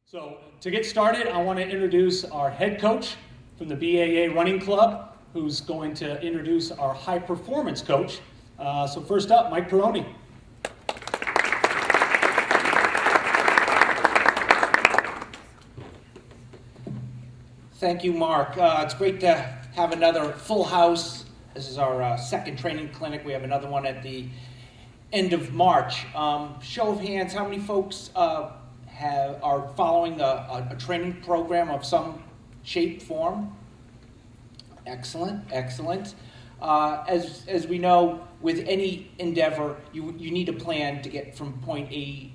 So to get started, I want to introduce our head coach from the B.A.A. Running Club, who's going to introduce our high performance coach. So first up, Mike Peroni. Thank you, Mark. It's great to have another full house. This is our second training clinic. We have another one at the end of March. Show of hands, how many folks are following a training program of some shape, form? Excellent, excellent. As we know, with any endeavor, you need a plan to get from point A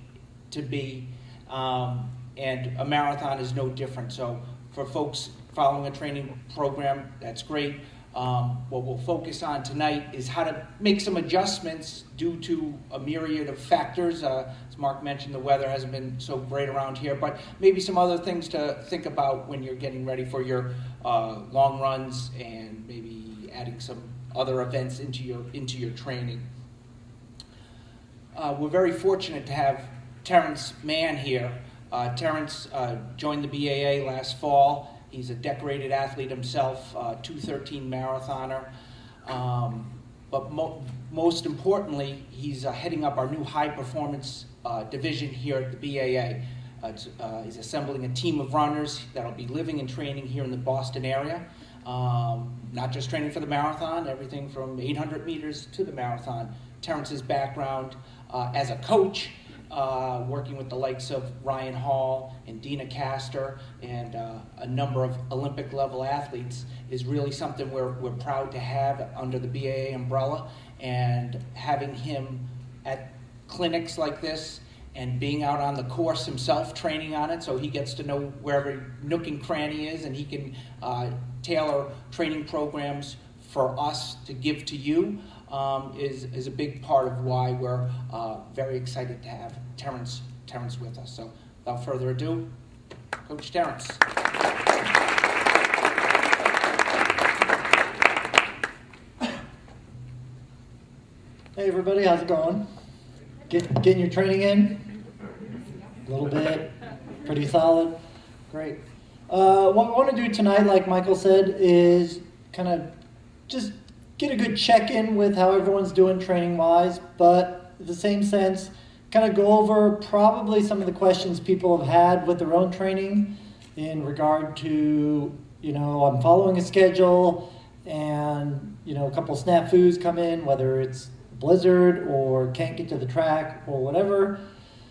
to B, and a marathon is no different. So for folks following a training program, that's great. What we'll focus on tonight is how to make some adjustments due to a myriad of factors. As Mark mentioned, the weather hasn't been so great around here, but maybe some other things to think about when you're getting ready for your long runs and maybe adding some other events into your training. We're very fortunate to have Terrence Mahon here. Terrence joined the B.A.A. last fall. He's a decorated athlete himself, 2:13 marathoner. But most importantly, he's heading up our new high performance division here at the B.A.A. He's assembling a team of runners that'll be living and training here in the Boston area. Not just training for the marathon, everything from 800 meters to the marathon. Terrence's background as a coach, working with the likes of Ryan Hall and Dina Castor and a number of Olympic level athletes is really something we're proud to have under the B.A.A. umbrella, and having him at clinics like this and being out on the course himself training on it, so he gets to know where every nook and cranny is, and he can tailor training programs for us to give to you. Is a big part of why we're very excited to have Terrence with us. So without further ado, Coach Terrence. Hey everybody, how's it going? Getting your training in? A little bit, pretty solid, great. What we want to do tonight, like Michael said, is kind of just get a good check-in with how everyone's doing training-wise, but in the same sense, kind of go over probably some of the questions people have had with their own training in regard to, I'm following a schedule and, a couple snafus come in, whether it's blizzard or can't get to the track or whatever.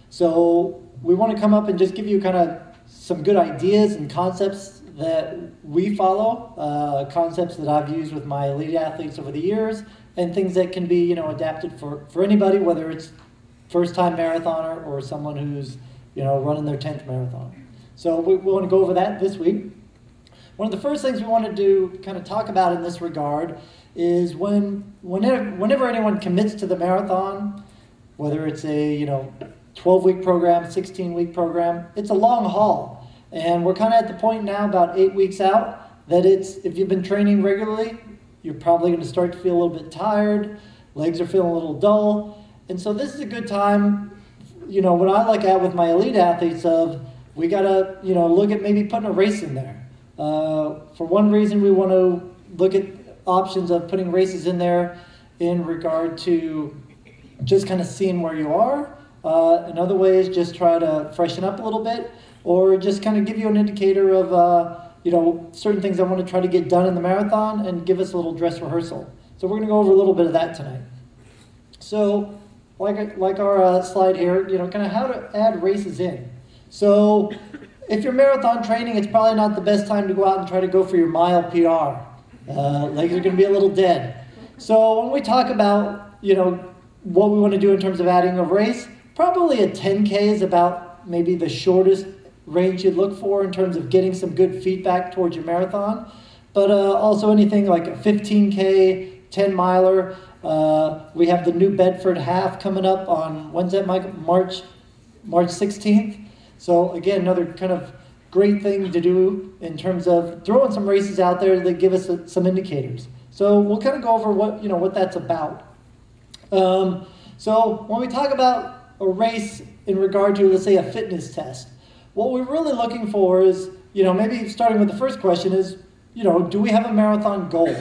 So we want to come up and just give you kind of some good ideas and concepts that we follow, concepts that I've used with my elite athletes over the years, and things that can be, adapted for anybody, whether it's first-time marathoner or someone who's, running their 10th marathon. So we want to go over that this week. One of the first things we want to do, kind of talk about in this regard, is whenever anyone commits to the marathon, whether it's a 12-week program, 16-week program, it's a long haul. And we're kind of at the point now, about 8 weeks out, that if you've been training regularly, you're probably going to start to feel a little bit tired, legs are feeling a little dull. And so this is a good time, what I look at with my elite athletes we got to, look at maybe putting a race in there. For one reason, we want to look at options of putting races in there in regard to just kind of seeing where you are. Another way is just try to freshen up a little bit, or just kind of give you an indicator of, certain things I want to try to get done in the marathon and give us a little dress rehearsal. So we're going to go over a little bit of that tonight. So like our slide here, kind of how to add races in. So if you're marathon training, it's probably not the best time to go out and try to go for your mile PR. Legs are going to be a little dead. So when we talk about, what we want to do in terms of adding a race, probably a 10K is about maybe the shortest range you'd look for in terms of getting some good feedback towards your marathon. But also anything like a 15K, 10 miler. We have the New Bedford half coming up on, when's that, Mike? March 16th. So again, another kind of great thing to do in terms of throwing some races out there that give us some indicators. So we'll kind of go over what that's about. So when we talk about a race in regard to, let's say, a fitness test, What we're really looking for is, maybe starting with the first question is, do we have a marathon goal?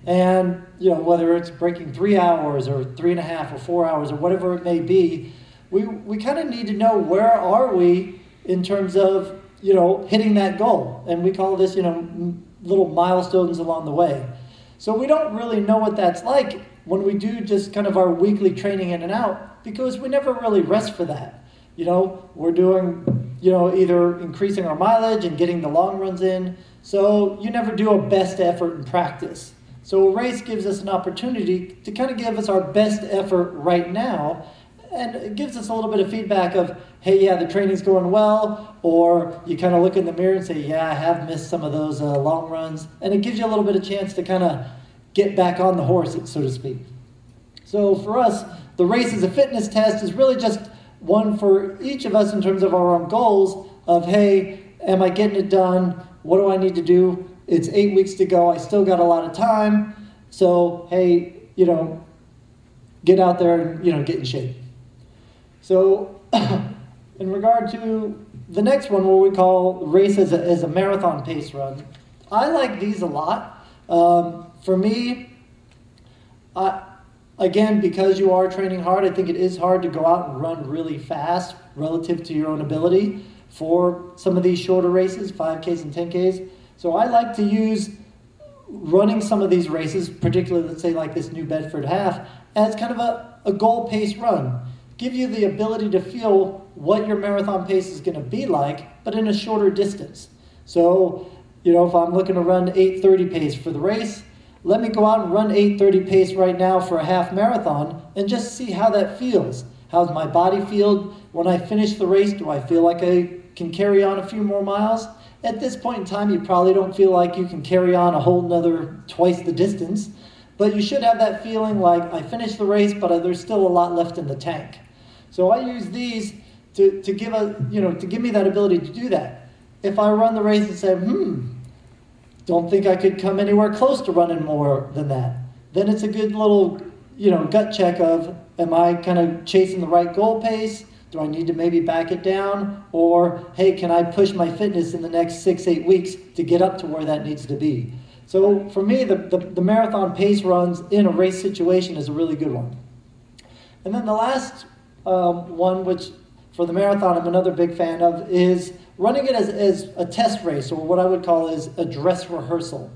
And, whether it's breaking 3 hours or 3.5 or 4 hours or whatever it may be, we kind of need to know where are we in terms of, hitting that goal. And we call this, little milestones along the way. So we don't really know what that's like when we do just kind of our weekly training in and out, because we never really rest for that. We're doing, either increasing our mileage and getting the long runs in. So you never do a best effort in practice. So a race gives us an opportunity to kind of give us our best effort right now. And it gives us a little bit of feedback of, hey, yeah, the training's going well. Or you kind of look in the mirror and say, yeah, I have missed some of those long runs. And it gives you a little bit of chance to kind of get back on the horse, so to speak. So for us, the race as a fitness test is really just one for each of us in terms of our own goals of, hey, am I getting it done? What do I need to do? It's 8 weeks to go. I still got a lot of time. So, hey, get out there and, get in shape. So in regard to the next one, what we call race as a marathon pace run, I like these a lot. For me, again, because you are training hard, I think it is hard to go out and run really fast relative to your own ability for some of these shorter races, 5Ks and 10Ks. So I like to use running some of these races, particularly, let's say, like this New Bedford half, as kind of a goal pace run. Give you the ability to feel what your marathon pace is going to be like, but in a shorter distance. So, if I'm looking to run 8:30 pace for the race, let me go out and run 8:30 pace right now for a half marathon and just see how that feels. How's my body feel? When I finish the race, do I feel like I can carry on a few more miles? At this point in time, you probably don't feel like you can carry on a whole nother twice the distance, but you should have that feeling like I finished the race, but there's still a lot left in the tank. So I use these to give me that ability to do that. If I run the race and say, don't think I could come anywhere close to running more than that, then it's a good little, gut check of, am I kind of chasing the right goal pace? Do I need to maybe back it down? Or, hey, can I push my fitness in the next 6-8 weeks to get up to where that needs to be? So for me, the marathon pace runs in a race situation is a really good one. And then the last one, which for the marathon I'm another big fan of, is running it as a test race, or what I would call is a dress rehearsal.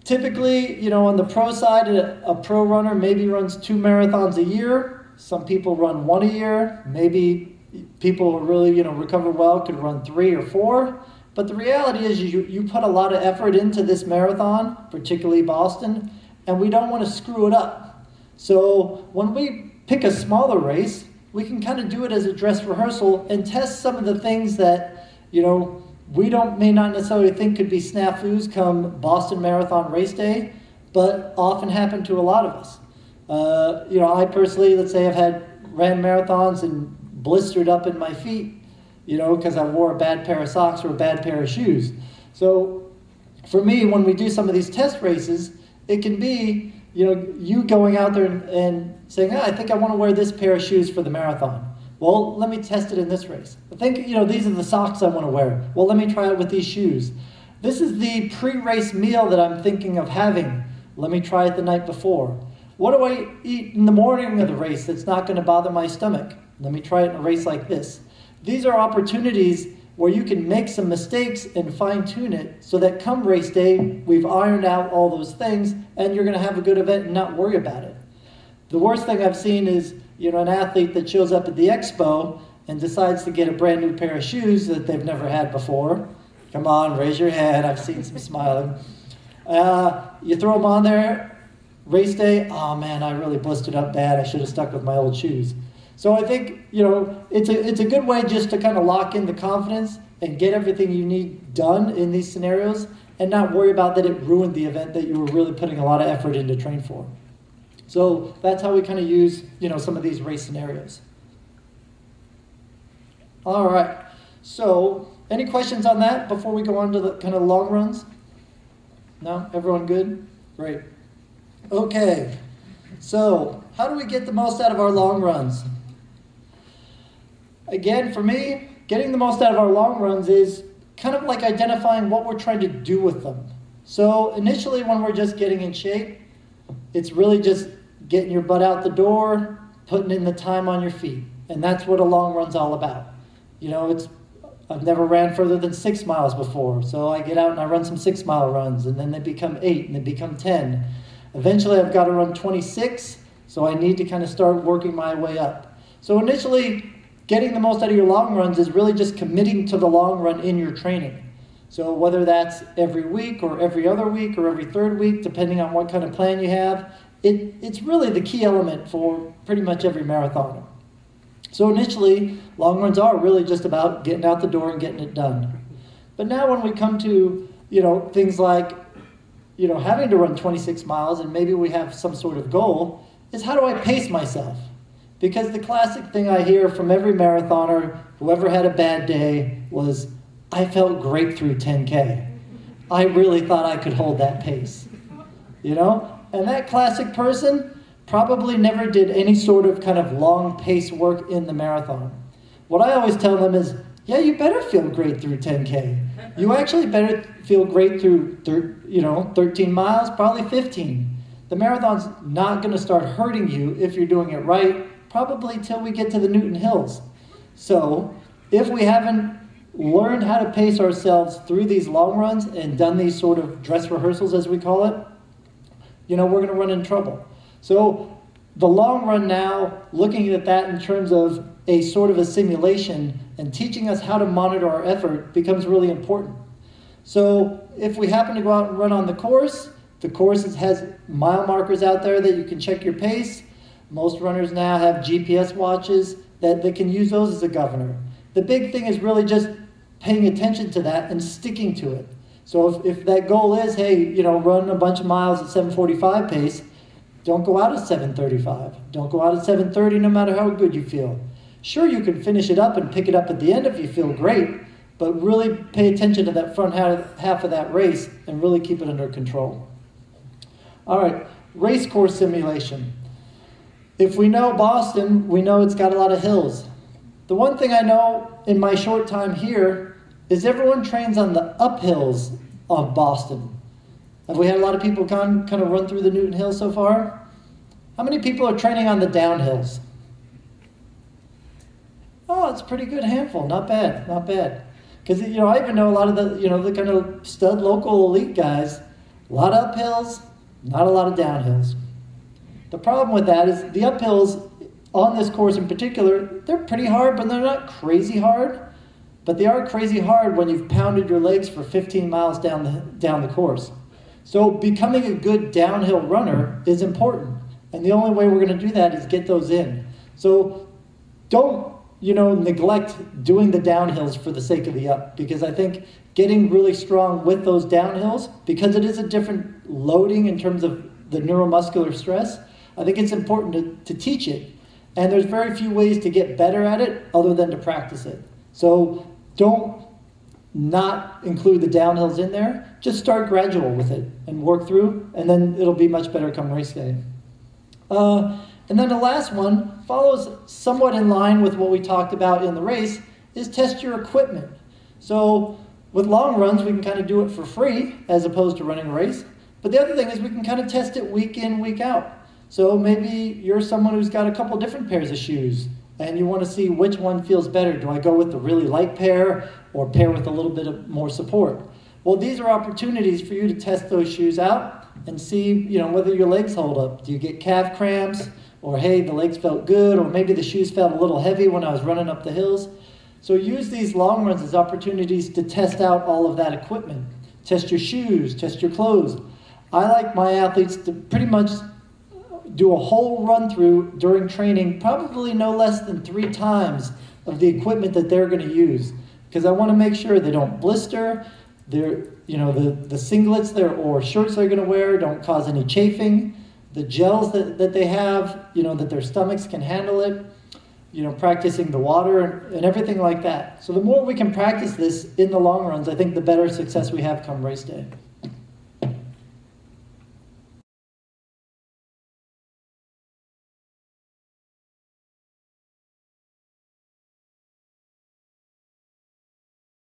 Typically, on the pro side, a pro runner maybe runs 2 marathons a year. Some people run 1 a year. Maybe people who really, recover well could run 3 or 4. But the reality is you put a lot of effort into this marathon, particularly Boston, and we don't want to screw it up. So when we pick a smaller race, we can kind of do it as a dress rehearsal and test some of the things that, we may not necessarily think could be snafus come Boston Marathon race day, but often happen to a lot of us. I personally, let's say I've ran marathons and blistered up in my feet, because I wore a bad pair of socks or a bad pair of shoes. So for me, when we do some of these test races, it can be, you going out there and saying, I think I want to wear this pair of shoes for the marathon. Well, let me test it in this race. I think, these are the socks I want to wear. Well, let me try it with these shoes. This is the pre-race meal that I'm thinking of having. Let me try it the night before. What do I eat in the morning of the race that's not going to bother my stomach? Let me try it in a race like this. These are opportunities where you can make some mistakes and fine-tune it so that come race day, we've ironed out all those things and you're going to have a good event and not worry about it. The worst thing I've seen is, an athlete that shows up at the expo and decides to get a brand new pair of shoes that they've never had before. Come on, raise your hand. I've seen some smiling. You throw them on there, race day, oh man, I really blistered up bad. I should have stuck with my old shoes. So I think, it's a good way just to kind of lock in the confidence and get everything you need done in these scenarios and not worry about that it ruined the event that you were really putting a lot of effort in to train for. So that's how we kind of use, some of these race scenarios. All right. So any questions on that before we go on to the kind of long runs? No? Everyone good? Great. Okay. So how do we get the most out of our long runs? again, for me, getting the most out of our long runs is kind of like identifying what we're trying to do with them. So initially when we're just getting in shape, it's really just getting your butt out the door, putting in the time on your feet. And that's what a long run's all about. You know, I've never ran further than 6 miles before, so I get out and I run some 6-mile runs, and then they become 8, and they become 10. Eventually I've got to run 26, so I need to kind of start working my way up. So initially, getting the most out of your long runs is really just committing to the long run in your training. So whether that's every week or every other week or every third week, depending on what kind of plan you have, it's really the key element for pretty much every marathoner. So initially, long runs are really just about getting out the door and getting it done. But now when we come to, things like, having to run 26 miles and maybe we have some sort of goal, is how do I pace myself? Because the classic thing I hear from every marathoner, whoever had a bad day, was, I felt great through 10K. I really thought I could hold that pace. And that classic person probably never did any sort of kind of long pace work in the marathon. What I always tell them is, yeah, you better feel great through 10K. You actually better feel great through 13 miles, probably 15. The marathon's not going to start hurting you if you're doing it right, probably till we get to the Newton Hills. So if we haven't learned how to pace ourselves through these long runs and done these sort of dress rehearsals, as we call it, we're going to run in trouble. So the long run now, looking at that in terms of a sort of a simulation and teaching us how to monitor our effort becomes really important. So if we happen to go out and run on the course has mile markers out there that you can check your pace. Most runners now have GPS watches that they can use those as a governor. The big thing is really just paying attention to that and sticking to it. So if that goal is, hey, run a bunch of miles at 7:45 pace, don't go out at 7:35. Don't go out at 7:30 no matter how good you feel. Sure, you can finish it up and pick it up at the end if you feel great, but really pay attention to that front half of that race and really keep it under control. All right, race course simulation. If we know Boston, we know it's got a lot of hills. The one thing I know in my short time here is everyone trains on the uphills of Boston. Have we had a lot of people kind of run through the Newton Hills so far? How many people are training on the downhills? Oh, it's a pretty good handful. Not bad, not bad. Because, I even know a lot of the kind of stud local elite guys, a lot of uphills, not a lot of downhills. The problem with that is the uphills on this course in particular, they're pretty hard, but they're not crazy hard. But they are crazy hard when you've pounded your legs for 15 miles down the course. So becoming a good downhill runner is important. And the only way we're going to do that is get those in. So don't, neglect doing the downhills for the sake of the up. Because I think getting really strong with those downhills, because it is a different loading in terms of the neuromuscular stress, I think it's important to teach it. And there's very few ways to get better at it other than to practice it. So don't not include the downhills in there. Just start gradual with it and work through, and then it'll be much better come race day. And then the last one follows somewhat in line with what we talked about in the race, is test your equipment. So with long runs, we can kind of do it for free as opposed to running a race. But the other thing is we can kind of test it week in, week out. So maybe you're someone who's got a couple different pairs of shoes and you want to see which one feels better. Do I go with the really light pair or pair with a little bit of more support? Well, these are opportunities for you to test those shoes out and see, whether your legs hold up. Do you get calf cramps? Or hey, the legs felt good, or maybe the shoes felt a little heavy when I was running up the hills. So use these long runs as opportunities to test out all of that equipment. Test your shoes, test your clothes. I like my athletes to pretty much do a whole run through during training, probably no less than 3 times of the equipment that they're going to use. Because I want to make sure they don't blister, the singlets or shirts they're going to wear don't cause any chafing. The gels that they have, that their stomachs can handle it, practicing the water and everything like that. So the more we can practice this in the long runs, I think the better success we have come race day.